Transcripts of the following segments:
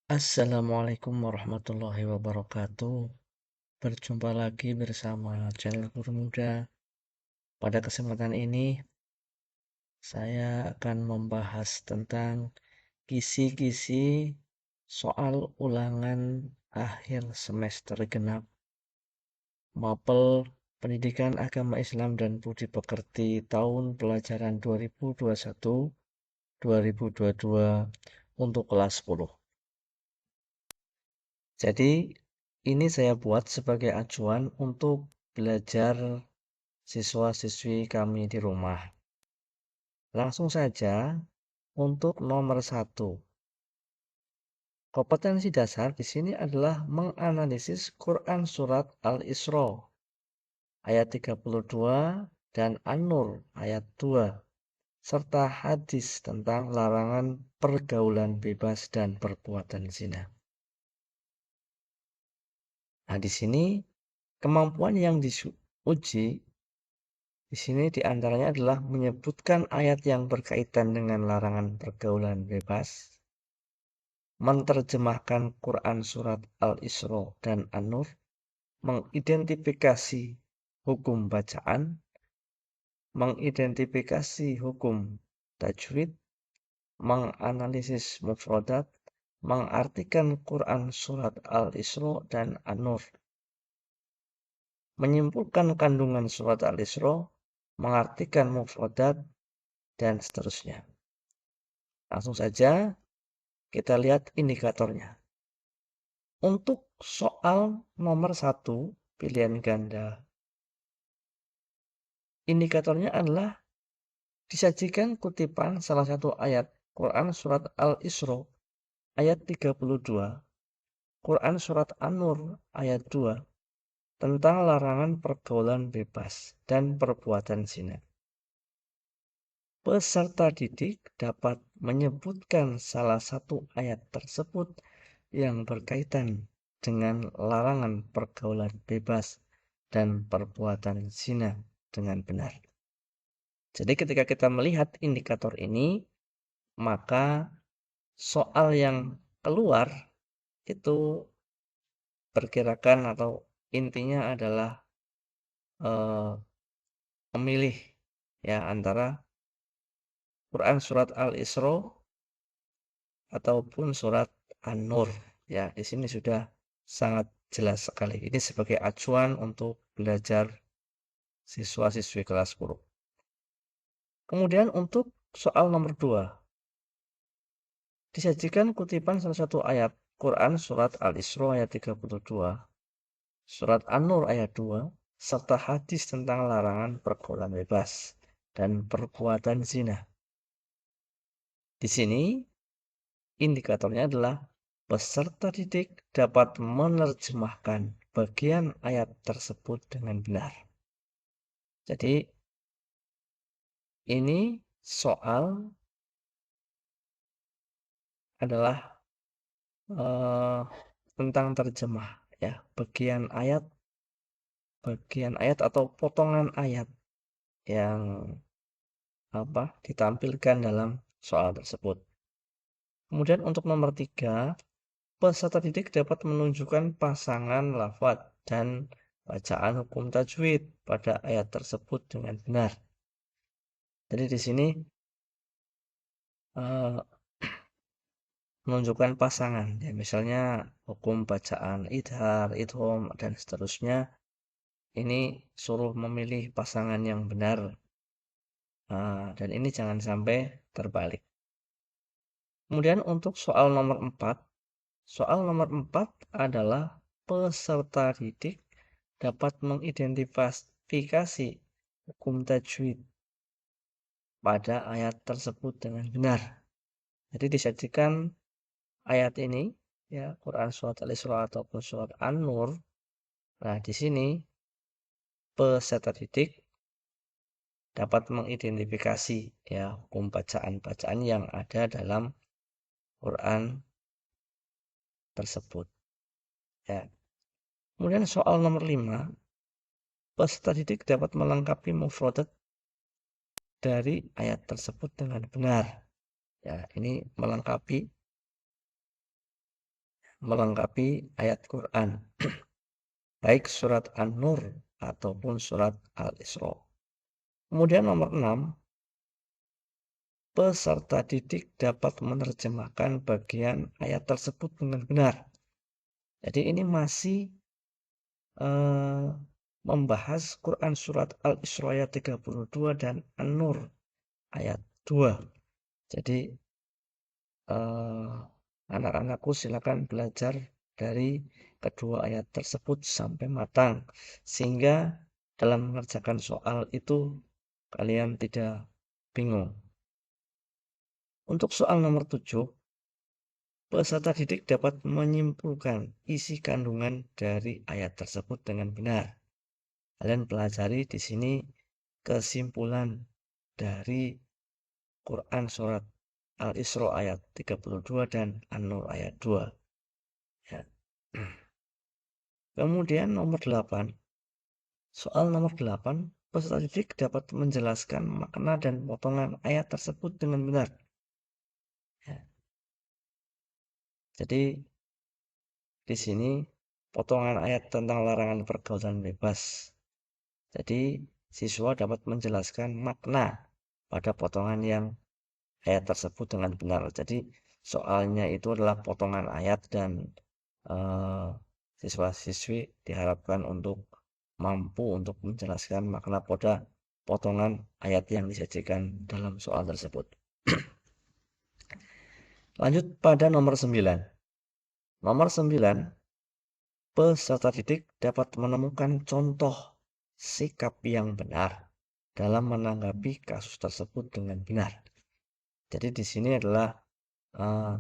Assalamualaikum warahmatullahi wabarakatuh. Berjumpa lagi bersama channel Guru Muda. Pada kesempatan ini, saya akan membahas tentang kisi-kisi soal ulangan akhir semester genap Mapel Pendidikan Agama Islam dan Budi Pekerti tahun pelajaran 2021-2022 untuk kelas 10. Jadi, ini saya buat sebagai acuan untuk belajar siswa-siswi kami di rumah. Langsung saja untuk nomor 1. Kompetensi dasar di sini adalah menganalisis Quran Surat Al-Isra ayat 32 dan An-Nur ayat 2 serta hadis tentang larangan pergaulan bebas dan perbuatan zina. Nah, di sini kemampuan yang diuji di sini diantaranya adalah menyebutkan ayat yang berkaitan dengan larangan pergaulan bebas, menerjemahkan Quran Surat Al-Isra dan An-Nur, mengidentifikasi hukum bacaan, mengidentifikasi hukum tajwid, menganalisis mufradat, mengartikan Quran Surat Al-Isra dan An-Nur, menyimpulkan kandungan Surat Al-Isra, mengartikan mufradat, dan seterusnya. Langsung saja kita lihat indikatornya. Untuk soal nomor 1, pilihan ganda, indikatornya adalah disajikan kutipan salah satu ayat Quran Surat Al-Isra ayat 32, Quran Surat An-Nur ayat 2, tentang larangan pergaulan bebas dan perbuatan zina. Peserta didik dapat menyebutkan salah satu ayat tersebut yang berkaitan dengan larangan pergaulan bebas dan perbuatan zina dengan benar. Jadi ketika kita melihat indikator ini, maka soal yang keluar itu perkirakan atau intinya adalah memilih ya antara Quran Surat Al-Isra ataupun Surat An-Nur. Ya, di sini sudah sangat jelas sekali. Ini sebagai acuan untuk belajar siswa-siswi kelas 10. Kemudian untuk soal nomor 2, disajikan kutipan salah satu ayat Quran Surat Al-Isra ayat 32, Surat An-Nur ayat 2, serta hadis tentang larangan pergaulan bebas dan perbuatan zina. Di sini indikatornya adalah peserta didik dapat menerjemahkan bagian ayat tersebut dengan benar. Jadi ini soal adalah tentang terjemah ya, bagian ayat atau potongan ayat yang ditampilkan dalam soal tersebut. Kemudian untuk nomor 3, peserta didik dapat menunjukkan pasangan lafadz dan bacaan hukum tajwid pada ayat tersebut dengan benar. Jadi di sini menunjukkan pasangan ya, misalnya hukum bacaan idhar, idgham dan seterusnya. Ini suruh memilih pasangan yang benar. Dan ini jangan sampai terbalik. Kemudian untuk soal nomor 4 adalah peserta didik dapat mengidentifikasi hukum tajwid pada ayat tersebut dengan benar. Jadi disajikan ayat ini ya, Quran Surat Al-Isra ataupun Surat An-Nur. Nah, di sini peserta didik dapat mengidentifikasi ya hukum bacaan-bacaan yang ada dalam Quran tersebut. Ya. Kemudian soal nomor 5, peserta didik dapat melengkapi mufradat dari ayat tersebut dengan benar. Ya, ini melengkapi melengkapi ayat Quran, baik surat An-Nur ataupun surat Al-Isra. Kemudian nomor 6, peserta didik dapat menerjemahkan bagian ayat tersebut dengan benar. Jadi ini masih membahas Quran surat Al-Isra ayat 32 dan An-Nur ayat 2. Jadi anak-anakku silakan belajar dari kedua ayat tersebut sampai matang, sehingga dalam mengerjakan soal itu kalian tidak bingung. Untuk soal nomor 7, peserta didik dapat menyimpulkan isi kandungan dari ayat tersebut dengan benar. Kalian pelajari di sini kesimpulan dari Quran surat Al-Isra ayat 32 dan An-Nur ayat 2. Ya. Kemudian nomor 8. Soal nomor 8, peserta didik dapat menjelaskan makna dan potongan ayat tersebut dengan benar. Ya. Jadi di sini potongan ayat tentang larangan pergaulan bebas. Jadi siswa dapat menjelaskan makna pada potongan yang ayat tersebut dengan benar. Jadi soalnya itu adalah potongan ayat dan siswa-siswi diharapkan untuk mampu untuk menjelaskan makna pada potongan ayat yang disajikan dalam soal tersebut. Lanjut pada nomor 9. Nomor 9, peserta didik dapat menemukan contoh sikap yang benar dalam menanggapi kasus tersebut dengan benar. Jadi di sini adalah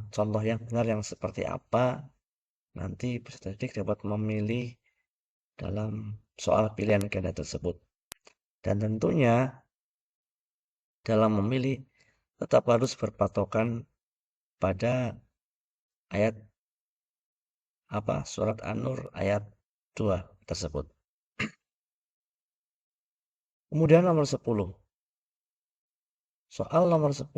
contoh yang benar yang seperti apa, nanti peserta didik dapat memilih dalam soal pilihan ganda tersebut. Dan tentunya dalam memilih tetap harus berpatokan pada ayat surat An-Nur ayat 2 tersebut. Kemudian nomor 10. Soal nomor 10,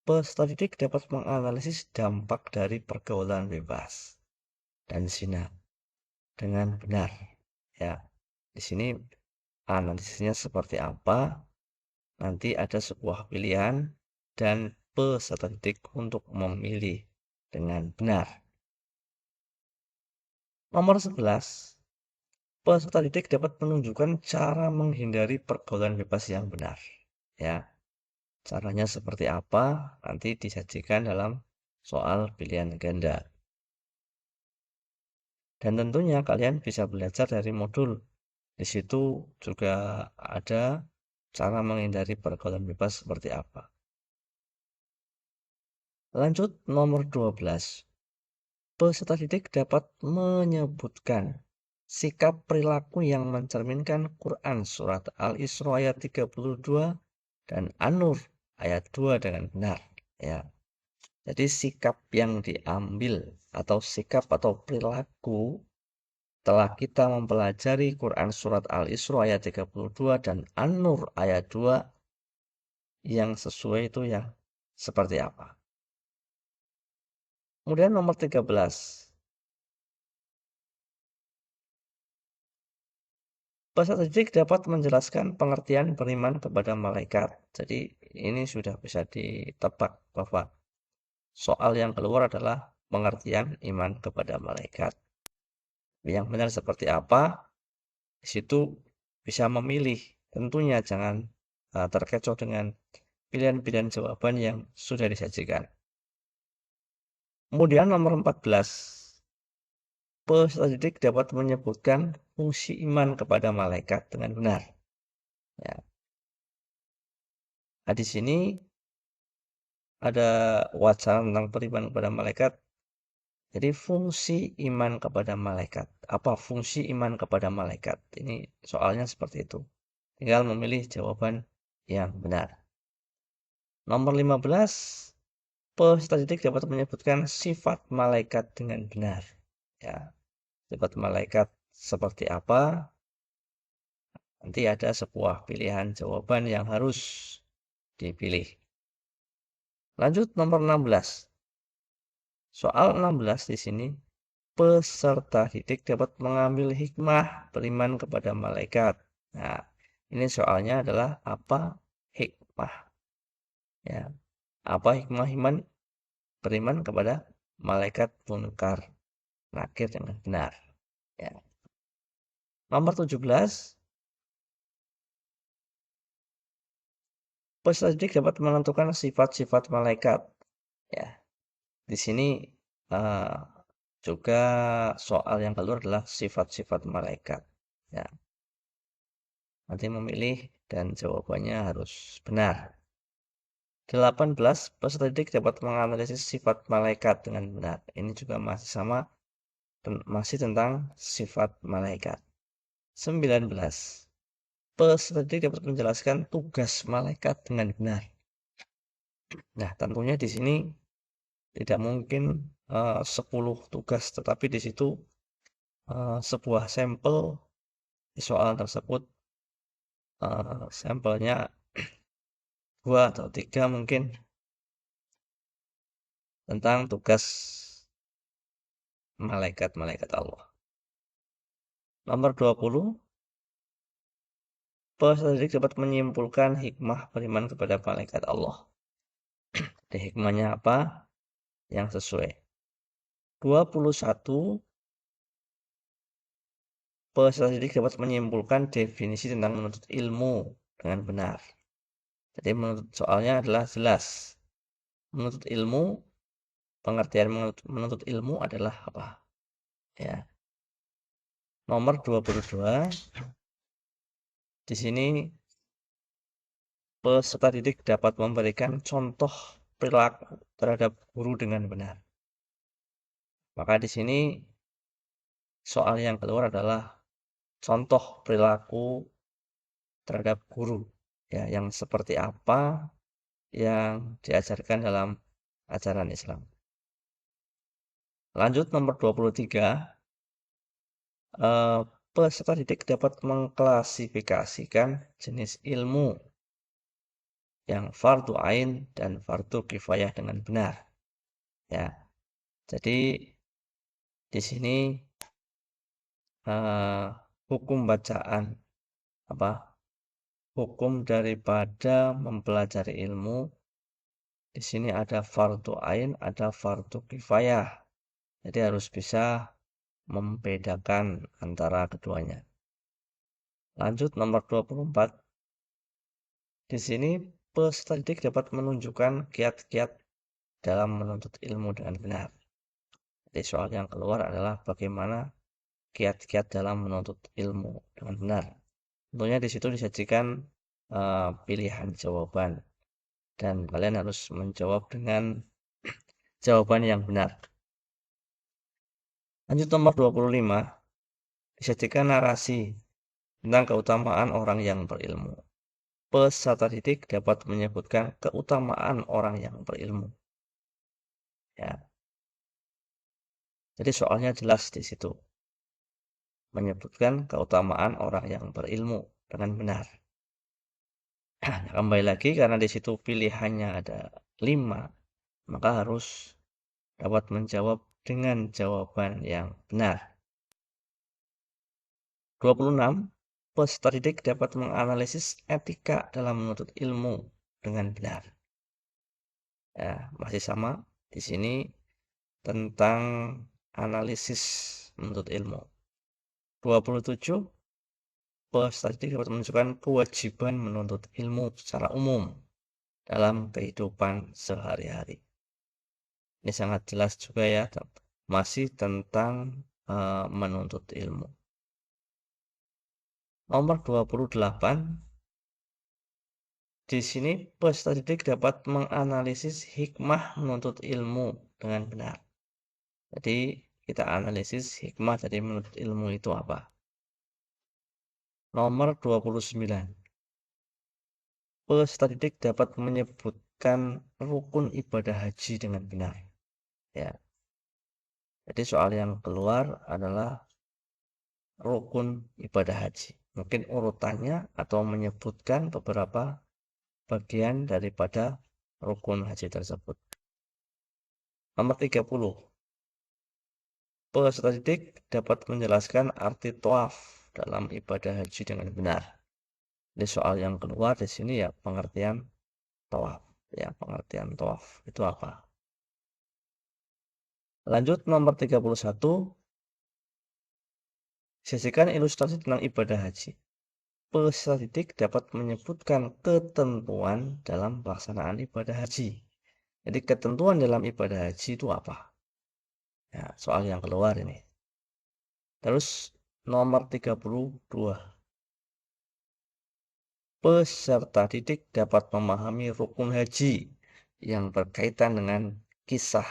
peserta didik dapat menganalisis dampak dari pergaulan bebas dan zina dengan benar. Ya, di sini analisisnya seperti apa? Nanti ada sebuah pilihan dan peserta didik untuk memilih dengan benar. Nomor 11, peserta didik dapat menunjukkan cara menghindari pergaulan bebas yang benar. Ya, caranya seperti apa? Nanti disajikan dalam soal pilihan ganda. Dan tentunya kalian bisa belajar dari modul. Di situ juga ada cara menghindari pergaulan bebas seperti apa. Lanjut nomor 12. Peserta didik dapat menyebutkan sikap perilaku yang mencerminkan Quran surat Al-Isra ayat 32 dan An-Nur ayat 2 dengan benar. Ya. Jadi sikap yang diambil atau sikap atau perilaku setelah kita mempelajari Quran surat Al-Isra ayat 32 dan An-Nur ayat 2 yang sesuai itu yang seperti apa. Kemudian nomor 13. Peserta didik dapat menjelaskan pengertian beriman kepada malaikat. Jadi ini sudah bisa ditebak bahwa soal yang keluar adalah pengertian iman kepada malaikat. Yang benar seperti apa? Di situ bisa memilih. Tentunya jangan terkecoh dengan pilihan-pilihan jawaban yang sudah disajikan. Kemudian nomor 14. Peserta didik dapat menyebutkan fungsi iman kepada malaikat dengan benar. Ya. Nah, di sini ada wacana tentang beriman kepada malaikat. Jadi fungsi iman kepada malaikat. Apa fungsi iman kepada malaikat? Ini soalnya seperti itu. Tinggal memilih jawaban yang benar. Nomor 15. Peserta didik dapat menyebutkan sifat malaikat dengan benar. Ya, sifat malaikat seperti apa? Nanti ada sebuah pilihan jawaban yang harus dipilih. Lanjut nomor 16. Soal 16 di sini, peserta didik dapat mengambil hikmah beriman kepada malaikat. Nah, ini soalnya adalah apa hikmah? Ya, apa hikmah iman beriman kepada malaikat munkar nakir dengan benar? Ya. Nomor 17, peserta didik dapat menentukan sifat-sifat malaikat. Ya, di sini uh, juga soal yang keluar adalah sifat-sifat malaikat. Ya, nanti memilih dan jawabannya harus benar. 18, peserta didik dapat menganalisis sifat malaikat dengan benar. Ini juga masih sama, masih tentang sifat malaikat. 19, peserta didik dapat menjelaskan tugas malaikat dengan benar. Nah, tentunya di sini tidak mungkin 10 tugas, tetapi di situ sebuah sampel di soal tersebut, sampelnya 2 atau 3 mungkin tentang tugas malaikat-malaikat Allah. Nomor 20, peserta didik dapat menyimpulkan hikmah beriman kepada malaikat Allah. Jadi hikmahnya apa? Yang sesuai. 21, peserta didik dapat menyimpulkan definisi tentang menuntut ilmu dengan benar. Jadi soalnya adalah jelas. Menuntut ilmu, pengertian menuntut ilmu adalah apa? Ya. Nomor 22, di sini peserta didik dapat memberikan contoh perilaku terhadap guru dengan benar. Maka di sini soal yang keluar adalah contoh perilaku terhadap guru, ya, yang seperti apa yang diajarkan dalam ajaran Islam. Lanjut nomor 23, peserta didik dapat mengklasifikasikan jenis ilmu yang fardu ain dan fardu kifayah dengan benar. Ya, jadi di sini hukum bacaan apa? Hukum daripada mempelajari ilmu di sini ada fardu ain, ada fardu kifayah. Jadi harus bisa membedakan antara keduanya. Lanjut nomor 24. Di sini peserta didik dapat menunjukkan kiat-kiat dalam menuntut ilmu dengan benar. Jadi soal yang keluar adalah bagaimana kiat-kiat dalam menuntut ilmu dengan benar. Tentunya di situ disajikan pilihan jawaban dan kalian harus menjawab dengan jawaban yang benar. Lanjut nomor 25, disajikan narasi tentang keutamaan orang yang berilmu. Peserta didik dapat menyebutkan keutamaan orang yang berilmu. Ya. Jadi soalnya jelas di situ. Menyebutkan keutamaan orang yang berilmu dengan benar. Kembali lagi karena di situ pilihannya ada 5, maka harus dapat menjawab dengan jawaban yang benar. 26, peserta didik dapat menganalisis etika dalam menuntut ilmu dengan benar. Ya, masih sama di sini tentang analisis menuntut ilmu. 27, peserta didik dapat menunjukkan kewajiban menuntut ilmu secara umum dalam kehidupan sehari-hari. Ini sangat jelas juga ya, masih tentang menuntut ilmu. Nomor 28, di sini peserta didik dapat menganalisis hikmah menuntut ilmu dengan benar. Jadi kita analisis hikmah dari menuntut ilmu itu apa. Nomor 29, peserta didik dapat menyebutkan rukun ibadah haji dengan benar. Ya. Jadi soal yang keluar adalah rukun ibadah haji. Mungkin urutannya atau menyebutkan beberapa bagian daripada rukun haji tersebut. Nomor 30. Peserta didik dapat menjelaskan arti tawaf dalam ibadah haji dengan benar. Di soal yang kedua di sini ya pengertian tawaf. Ya, pengertian tawaf itu apa? Lanjut nomor 31. Sajikan ilustrasi tentang ibadah haji. Peserta didik dapat menyebutkan ketentuan dalam pelaksanaan ibadah haji. Jadi ketentuan dalam ibadah haji itu apa? Ya, soal yang keluar ini. Terus nomor 32. Peserta didik dapat memahami rukun haji yang berkaitan dengan kisah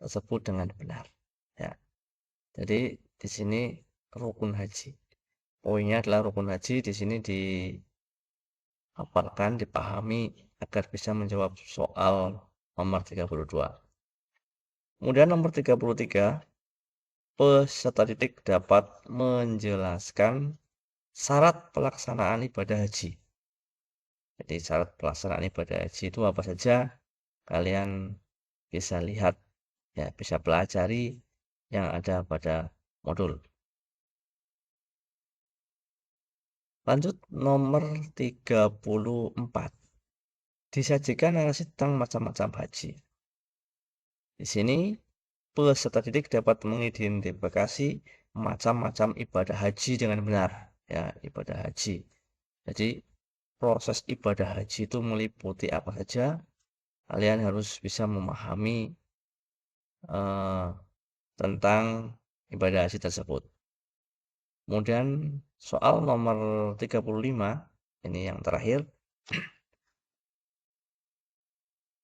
tersebut dengan benar. Ya, jadi di sini rukun haji. Poinnya adalah rukun haji di sini dihafalkan, dipahami agar bisa menjawab soal nomor 32. Kemudian nomor 33, peserta didik dapat menjelaskan syarat pelaksanaan ibadah haji. Jadi syarat pelaksanaan ibadah haji itu apa saja? Kalian bisa lihat, ya, bisa pelajari yang ada pada modul. Lanjut nomor 34. Disajikan narasi tentang macam-macam haji. Di sini peserta didik dapat mengidentifikasi macam-macam ibadah haji dengan benar. Ya, ibadah haji. Jadi proses ibadah haji itu meliputi apa saja? Kalian harus bisa memahami tentang ibadah haji tersebut. Kemudian soal nomor 35, ini yang terakhir.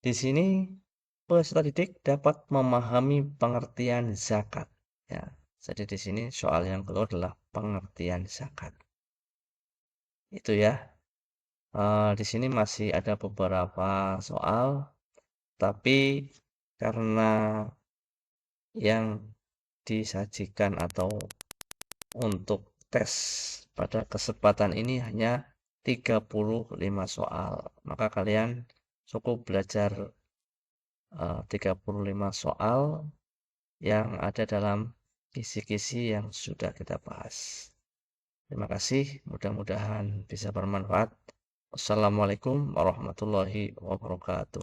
Di sini peserta didik dapat memahami pengertian zakat. Ya, jadi di sini soal yang kedua adalah pengertian zakat. Itu ya. Di sini masih ada beberapa soal, tapi karena yang disajikan atau untuk tes pada kesempatan ini hanya 35 soal, maka kalian cukup belajar 35 soal yang ada dalam kisi-kisi yang sudah kita bahas. Terima kasih, mudah-mudahan bisa bermanfaat. Wassalamualaikum warahmatullahi wabarakatuh.